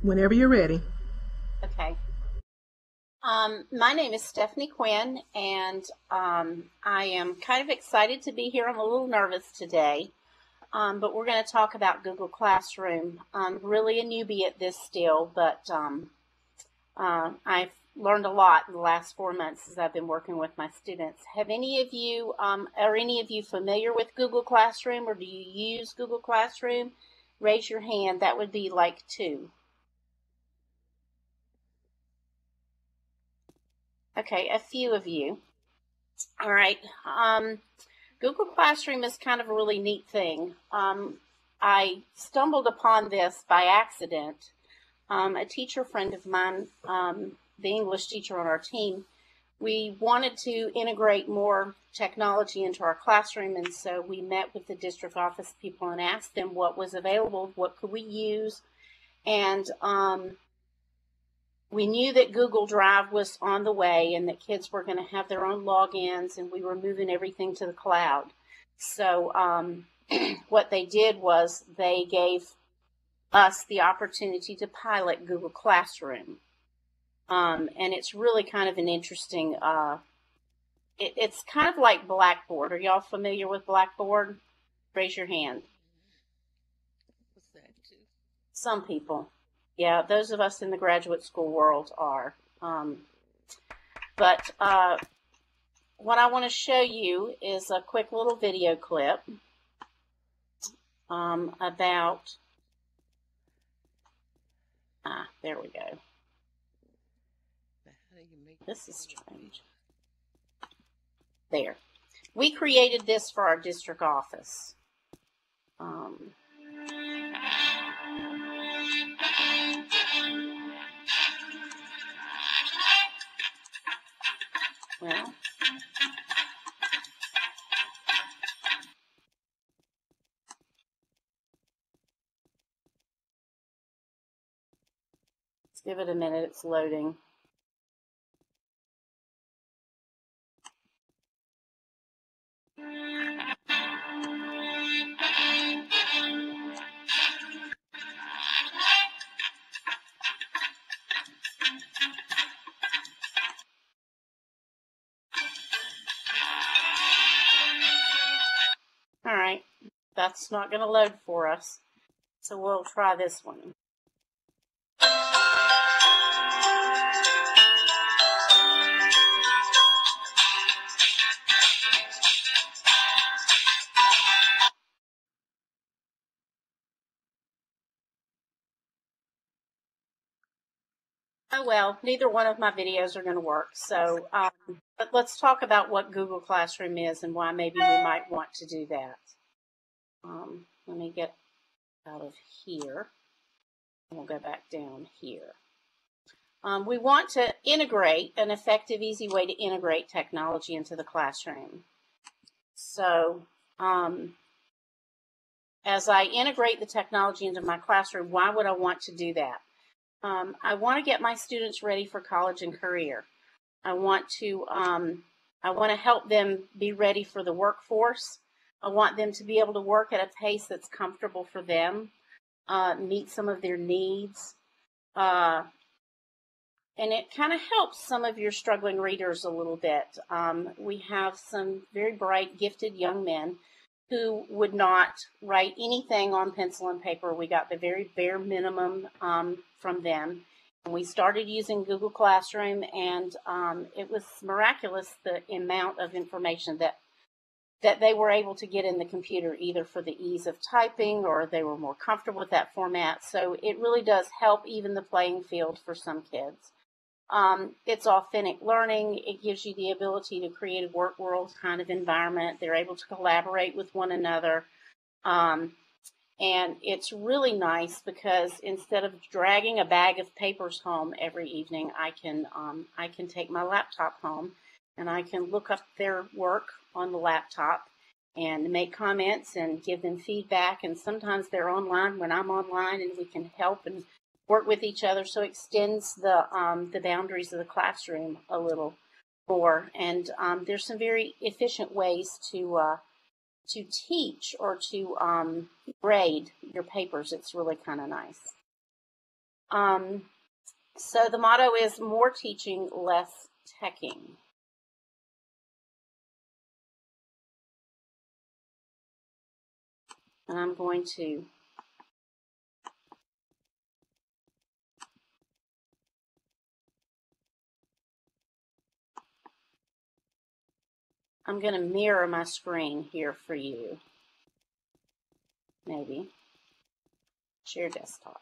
Whenever you're ready. Okay. My name is Stephanie Quinn, and I am kind of excited to be here. I'm a little nervous today, but we're going to talk about Google Classroom. I'm really a newbie at this still, but I've learned a lot in the last 4 months as I've been working with my students. Have any of you, are any of you familiar with Google Classroom, or do you use Google Classroom? Raise your hand. That would be like 2. Okay, a few of you. All right. Google Classroom is kind of a really neat thing. I stumbled upon this by accident. A teacher friend of mine, the English teacher on our team, we wanted to integrate more technology into our classroom, and so we met with the district office people and asked them what was available, what could we use, and we knew that Google Drive was on the way and that kids were going to have their own logins, and we were moving everything to the cloud. So what they did was they gave us the opportunity to pilot Google Classroom. And it's really kind of an interesting, it's kind of like Blackboard. Are y'all familiar with Blackboard? Raise your hand. What's that too? Some people. Yeah, those of us in the graduate school world are. But what I want to show you is a quick little video clip about, there we go. This is strange. There. We created this for our district office. Well, let's give it a minute. It's loading. All right, that's not going to load for us, so we'll try this one. Oh well, neither one of my videos are going to work, so but let's talk about what Google Classroom is and why maybe we might want to do that. Let me get out of here, and we'll go back down here. We want to integrate an effective, easy way to integrate technology into the classroom. So as I integrate the technology into my classroom, why would I want to do that? I want to get my students ready for college and career. I want to help them be ready for the workforce. I want them to be able to work at a pace that's comfortable for them, meet some of their needs, and it kind of helps some of your struggling readers a little bit. We have some very bright, gifted young men who would not write anything on pencil and paper. We got the very bare minimum from them. And we started using Google Classroom, and it was miraculous the amount of information that they were able to get in the computer, either for the ease of typing or they were more comfortable with that format. So it really does help even the playing field for some kids. It's authentic learning. It gives you the ability to create a work world kind of environment. They're able to collaborate with one another. And it's really nice because instead of dragging a bag of papers home every evening, I can take my laptop home and I can look up their work on the laptop and make comments and give them feedback. And sometimes they're online when I'm online, and we can help and work with each other. So it extends the boundaries of the classroom a little. more. And there's some very efficient ways to teach or to grade your papers. It's really kind of nice. So the motto is more teaching, less teching. And I'm going to mirror my screen here for you. Maybe. Share desktop.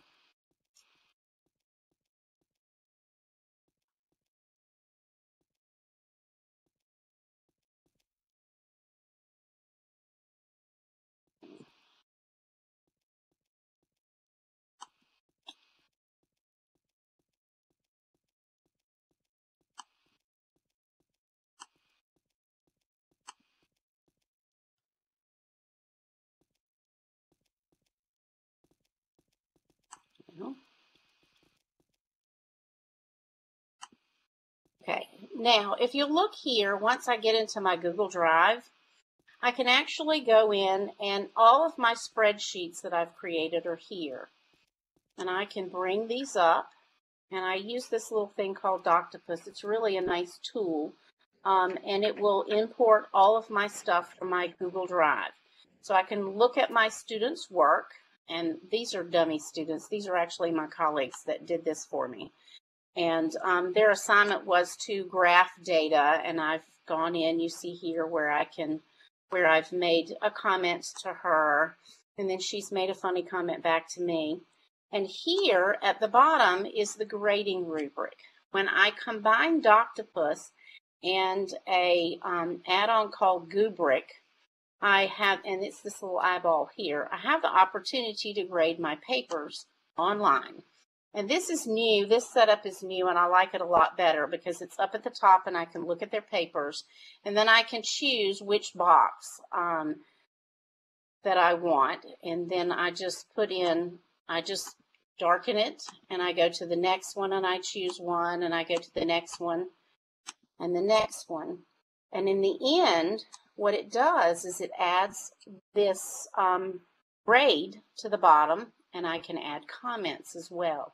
Okay, now if you look here, once I get into my Google Drive, I can actually go in and all of my spreadsheets that I've created are here. And I can bring these up, and I use this little thing called Doctopus. It's really a nice tool, and it will import all of my stuff from my Google Drive. So I can look at my students' work, and these are dummy students. These are actually my colleagues that did this for me. And their assignment was to graph data, and I've gone in, you see here where I've made a comment to her, and then she's made a funny comment back to me. And here at the bottom is the grading rubric. When I combine Doctopus and a add-on called Gubrick, I have, and it's this little eyeball here, I have the opportunity to grade my papers online. And this is new, this setup is new, and I like it a lot better because it's up at the top and I can look at their papers, and then I can choose which box that I want, and then I just darken it, and I go to the next one, and I choose one, and I go to the next one, and the next one. And in the end, what it does is it adds this grade to the bottom, and I can add comments as well.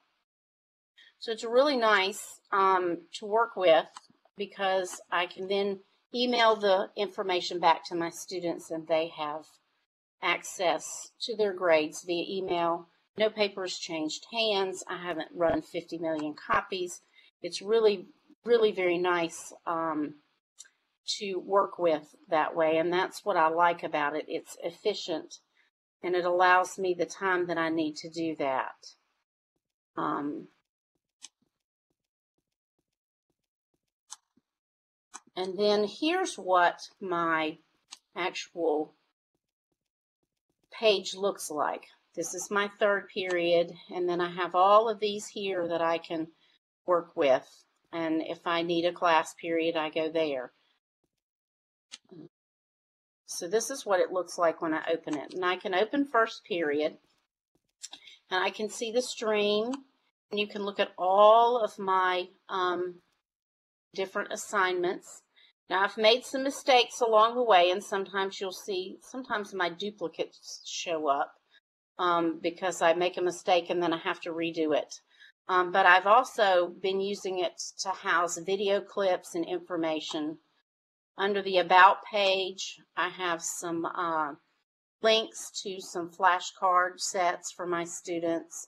So it's really nice to work with because I can then email the information back to my students, and they have access to their grades via email. No papers changed hands. I haven't run 50 million copies. It's really, really very nice to work with that way, and that's what I like about it. It's efficient, and it allows me the time that I need to do that. And then here's what my actual page looks like. This is my third period, and then I have all of these here that I can work with. And if I need a class period, I go there. So this is what it looks like when I open it. And I can open first period, and I can see the stream, and you can look at all of my different assignments. Now, I've made some mistakes along the way, and sometimes you'll see, sometimes my duplicates show up because I make a mistake and then I have to redo it. But I've also been using it to house video clips and information. Under the About page, I have some links to some flashcard sets for my students,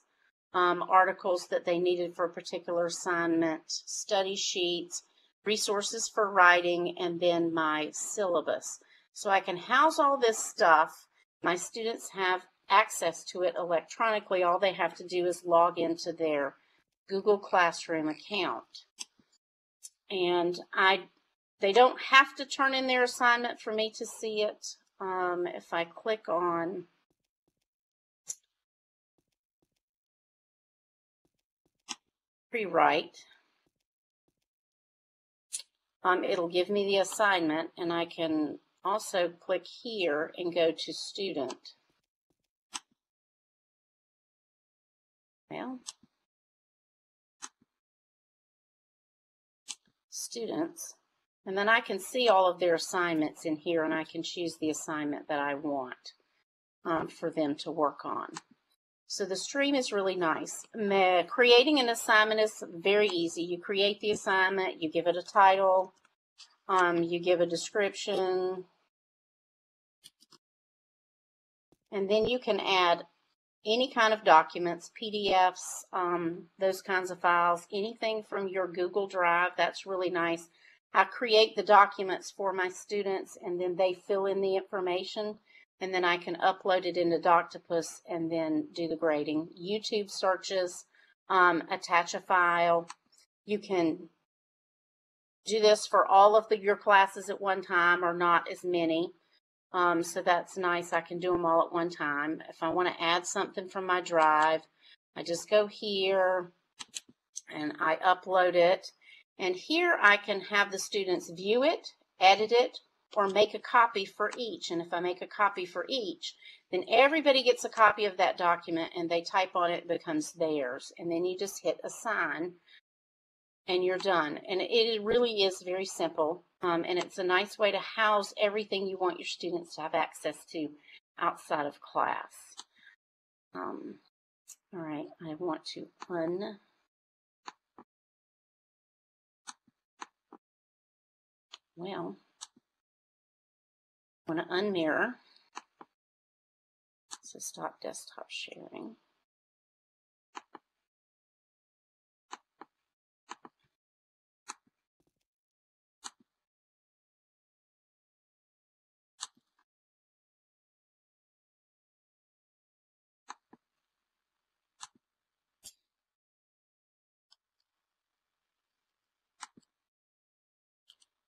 articles that they needed for a particular assignment, study sheets, resources for writing, and then my syllabus. So I can house all this stuff. My students have access to it electronically. All they have to do is log into their Google Classroom account. And they don't have to turn in their assignment for me to see it. If I click on Rewrite, it'll give me the assignment, and I can also click here and go to Student. Well, Students, And then I can see all of their assignments in here, and I can choose the assignment that I want for them to work on. So the stream is really nice. Creating an assignment is very easy. You create the assignment, you give it a title, you give a description, and then you can add any kind of documents, PDFs, those kinds of files, anything from your Google Drive. That's really nice. I create the documents for my students, and then they fill in the information, and then I can upload it into Doctopus and then do the grading. YouTube searches, attach a file. You can do this for all of your classes at one time, or not as many. So that's nice. I can do them all at one time. If I want to add something from my drive, I just go here and I upload it. And here I can have the students view it, edit it, or make a copy for each. And if I make a copy for each, then everybody gets a copy of that document and they type on it, it becomes theirs. And then you just hit assign and you're done. And it really is very simple. And it's a nice way to house everything you want your students to have access to outside of class. All right, I want to unmirror. So stop desktop sharing.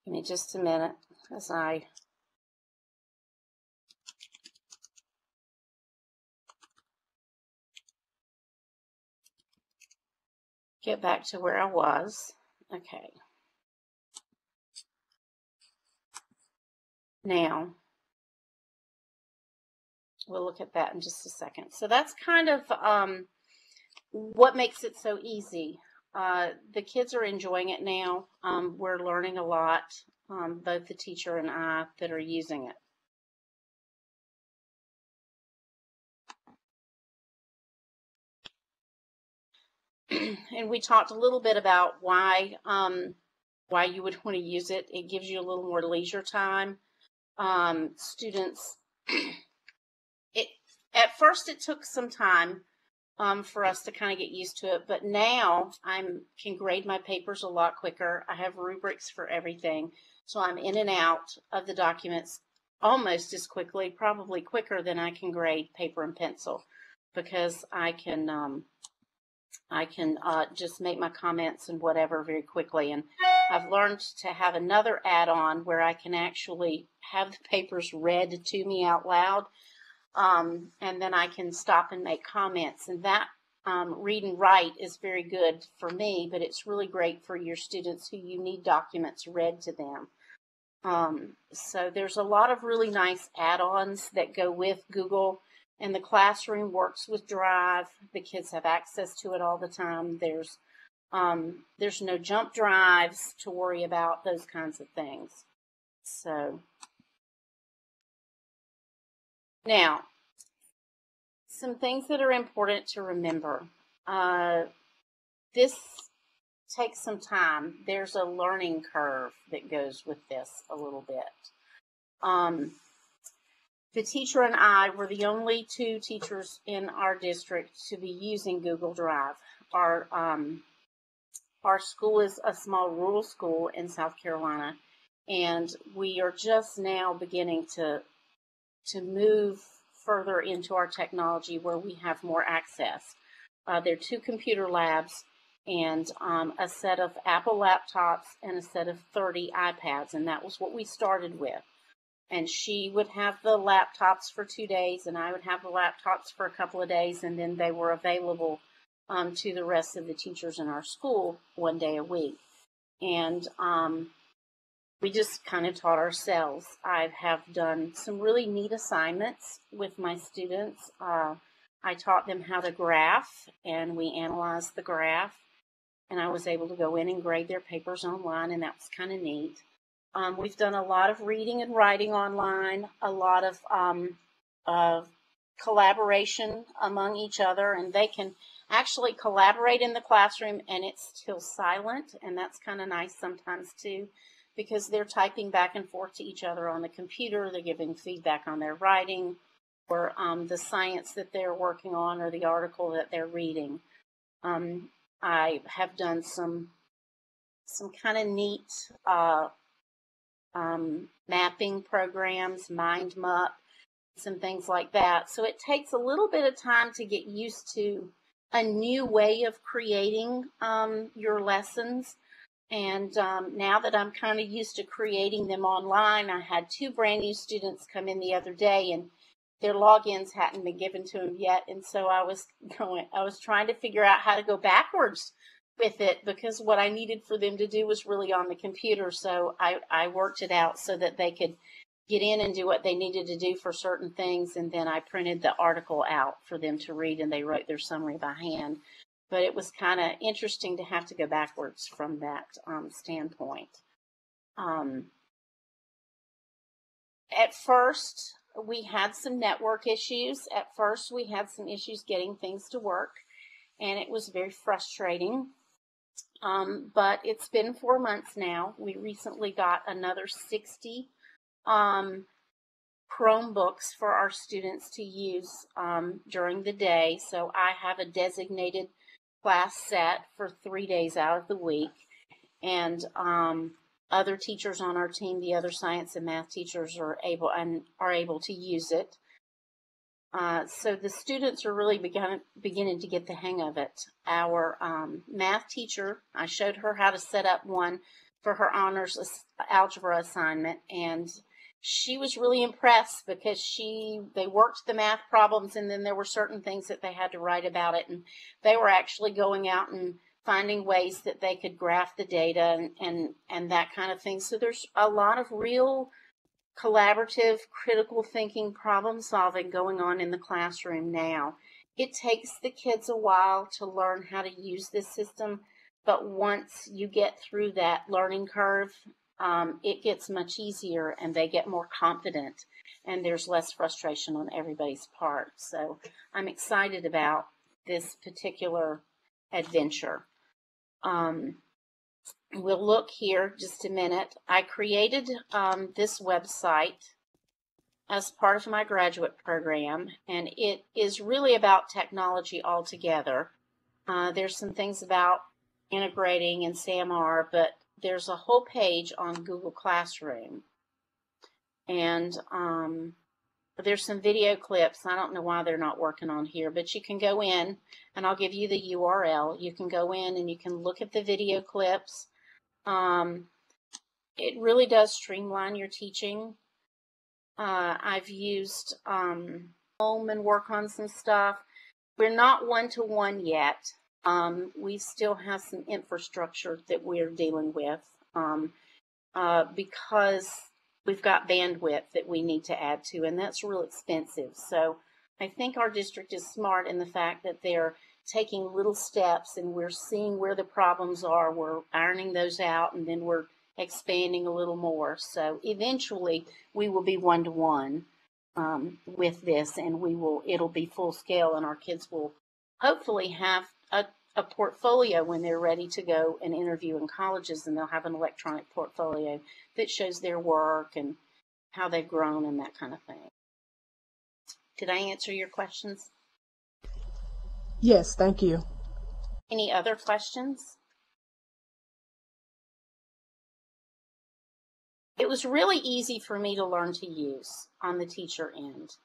Give me just a minute as I get back to where I was. Okay. Now, we'll look at that in just a second. So that's kind of what makes it so easy. The kids are enjoying it now. We're learning a lot, both the teacher and I that are using it. And we talked a little bit about why you would want to use it. It gives you a little more leisure time. Students, at first it took some time for us to kind of get used to it, but now I can grade my papers a lot quicker. I have rubrics for everything, so I'm in and out of the documents almost as quickly, probably quicker than I can grade paper and pencil, because I can just make my comments and whatever very quickly. And I've learned to have another add-on where I can actually have the papers read to me out loud, and then I can stop and make comments. And that read and write is very good for me, but it's really great for your students who you need documents read to them. So there's a lot of really nice add-ons that go with Google. And the classroom works with Drive. The kids have access to it all the time. There's no jump drives to worry about, those kinds of things. So now, some things that are important to remember. This takes some time. There's a learning curve that goes with this a little bit. The teacher and I were the only two teachers in our district to be using Google Drive. Our school is a small rural school in South Carolina, and we are just now beginning to move further into our technology where we have more access. There are 2 computer labs and a set of Apple laptops and a set of 30 iPads, and that was what we started with. And she would have the laptops for 2 days, and I would have the laptops for a couple of days, and then they were available to the rest of the teachers in our school 1 day a week. And we just kind of taught ourselves. I have done some really neat assignments with my students. I taught them how to graph, and we analyzed the graph, and I was able to go in and grade their papers online, and that was kind of neat. We've done a lot of reading and writing online, a lot of collaboration among each other, and they can actually collaborate in the classroom and it's still silent, and that's kind of nice sometimes too, because they're typing back and forth to each other on the computer, they're giving feedback on their writing, or the science that they're working on, or the article that they're reading. I have done some kind of neat mapping programs, mind map, some things like that. So it takes a little bit of time to get used to a new way of creating your lessons. And now that I'm kind of used to creating them online, I had 2 brand new students come in the other day, and their logins hadn't been given to them yet. And so I was trying to figure out how to go backwards with it, because what I needed for them to do was really on the computer. So I worked it out so that they could get in and do what they needed to do for certain things. And then I printed the article out for them to read, and they wrote their summary by hand. But it was kind of interesting to have to go backwards from that standpoint. At first, we had some network issues. At first, we had some issues getting things to work, and it was very frustrating. But it's been 4 months now. We recently got another 60 Chromebooks for our students to use during the day. So I have a designated class set for 3 days out of the week, and other teachers on our team, the other science and math teachers, are able to use it. So the students are really beginning to get the hang of it. Our math teacher, I showed her how to set up one for her honors algebra assignment, and she was really impressed because they worked the math problems, and then there were certain things that they had to write about it, and they were actually going out and finding ways that they could graph the data and that kind of thing. So there's a lot of real collaborative, critical thinking, problem solving going on in the classroom now. It takes the kids a while to learn how to use this system, but once you get through that learning curve, it gets much easier and they get more confident, and there's less frustration on everybody's part. So I'm excited about this particular adventure. We'll look here just a minute. I created this website as part of my graduate program, and it is really about technology altogether. There's some things about integrating and SAMR, but there's a whole page on Google Classroom, and there's some video clips. I don't know why they're not working on here, but you can go in, and I'll give you the URL. You can go in and you can look at the video clips. It really does streamline your teaching. I've used home and work on some stuff. We're not one-to-one yet. We still have some infrastructure that we're dealing with because we've got bandwidth that we need to add to, and that's real expensive. So I think our district is smart in the fact that they're taking little steps, and we're seeing where the problems are. We're ironing those out, and then we're expanding a little more. So eventually we will be one-to-one with this, and it'll be full scale, and our kids will hopefully have a portfolio when they're ready to go and interview in colleges, and they'll have an electronic portfolio that shows their work and how they've grown and that kind of thing. Did I answer your questions? Yes, thank you. Any other questions? It was really easy for me to learn to use on the teacher end.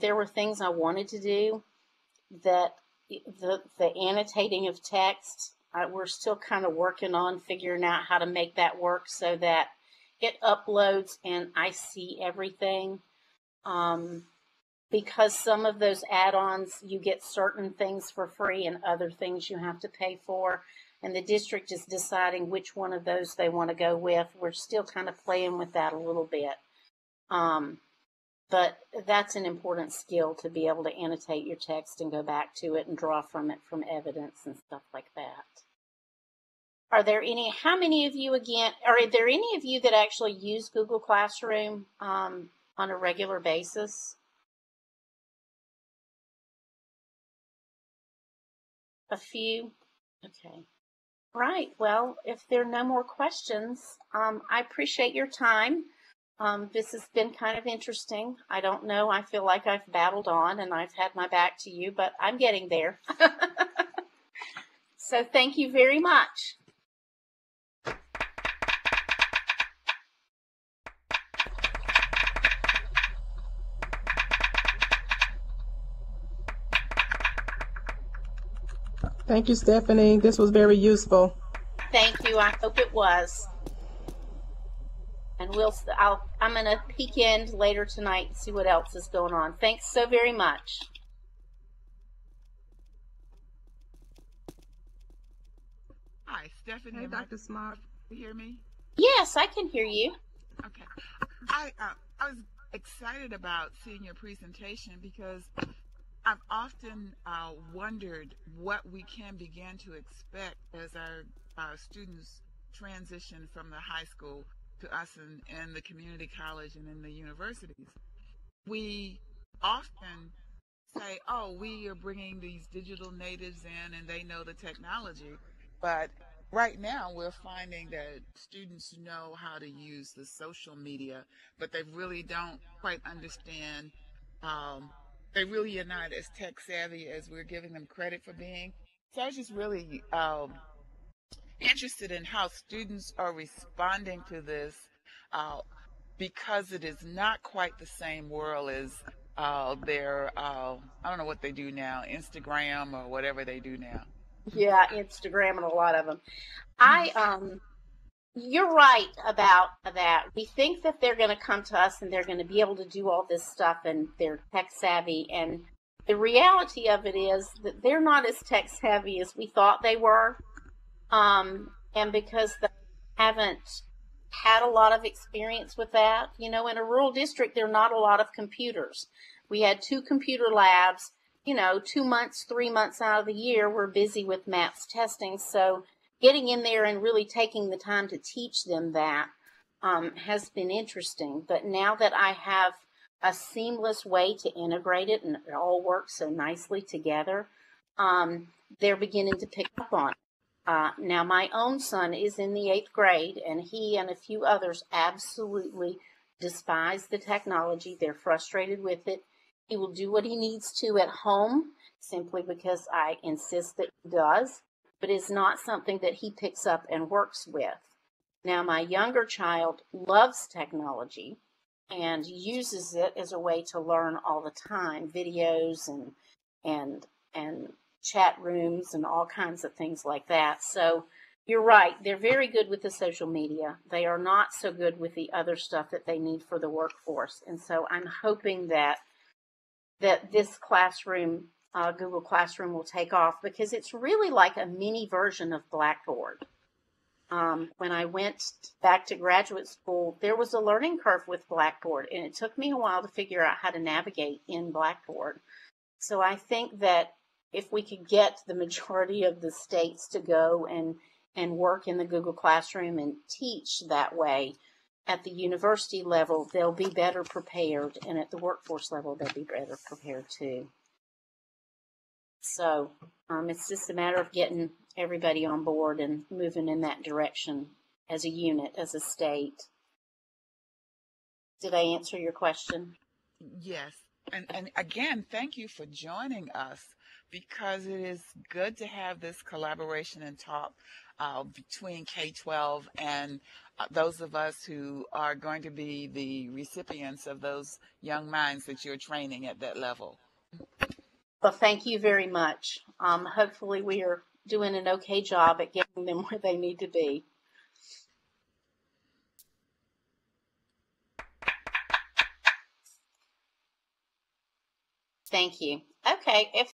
There were things I wanted to do that the annotating of text, we're still kind of working on figuring out how to make that work so that it uploads and I see everything. Because some of those add-ons, you get certain things for free and other things you have to pay for. And the district is deciding which one of those they want to go with. We're still kind of playing with that a little bit. But that's an important skill, to be able to annotate your text and go back to it and draw from it from evidence and stuff like that. Are there how many of you are there any of you that actually use Google Classroom on a regular basis? A few? Okay. Right. Well, if there are no more questions, I appreciate your time. This has been kind of interesting. I don't know. I feel like I've battled on and I've had my back to you, but I'm getting there. So thank you very much. Thank you, Stephanie. This was very useful. Thank you. I hope it was. And I'm going to peek in later tonight and see what else is going on. Thanks so very much. Hi, Stephanie. Hey, Dr. Smart. You hear me? Yes, I can hear you. Okay. I was excited about seeing your presentation because I've often wondered what we can begin to expect as our students transition from the high school to us in the community college and in the universities. We often say, oh, we are bringing these digital natives in and they know the technology. But right now we're finding that students know how to use the social media, but they really don't quite understand. They really are not as tech savvy as we're giving them credit for being. So I was just really interested in how students are responding to this because it is not quite the same world as their, I don't know what they do now, Instagram or whatever they do now. Yeah, Instagram and a lot of them. You're right about that. We think that they're going to come to us and they're going to be able to do all this stuff and they're tech savvy. And the reality of it is that they're not as tech savvy as we thought they were. And because they haven't had a lot of experience with that, in a rural district, there are not a lot of computers. We had 2 computer labs, 2 months, 3 months out of the year, we're busy with maths testing. So getting in there and really taking the time to teach them that has been interesting. But now that I have a seamless way to integrate it and it all works so nicely together, they're beginning to pick up on it. Now, my own son is in the 8th grade, and he and a few others absolutely despise the technology. They're frustrated with it. He will do what he needs to at home simply because I insist that he does, but it's not something that he picks up and works with. Now, my younger child loves technology and uses it as a way to learn all the time, videos and chat rooms and all kinds of things like that. So you're right. They're very good with the social media. They are not so good with the other stuff that they need for the workforce. And so I'm hoping that this classroom, Google Classroom, will take off because it's really like a mini version of Blackboard. When I went back to graduate school, there was a learning curve with Blackboard, and it took me a while to figure out how to navigate in Blackboard. So I think that if we could get the majority of the states to go and work in the Google Classroom and teach that way at the university level, they'll be better prepared, and at the workforce level, they'll be better prepared too. So it's just a matter of getting everybody on board and moving in that direction as a unit, as a state. Did I answer your question? Yes. And again, thank you for joining us because it is good to have this collaboration and talk between K-12 and those of us who are going to be the recipients of those young minds that you're training at that level. Well, thank you very much. Hopefully we are doing an okay job at getting them where they need to be. Thank you. Okay, if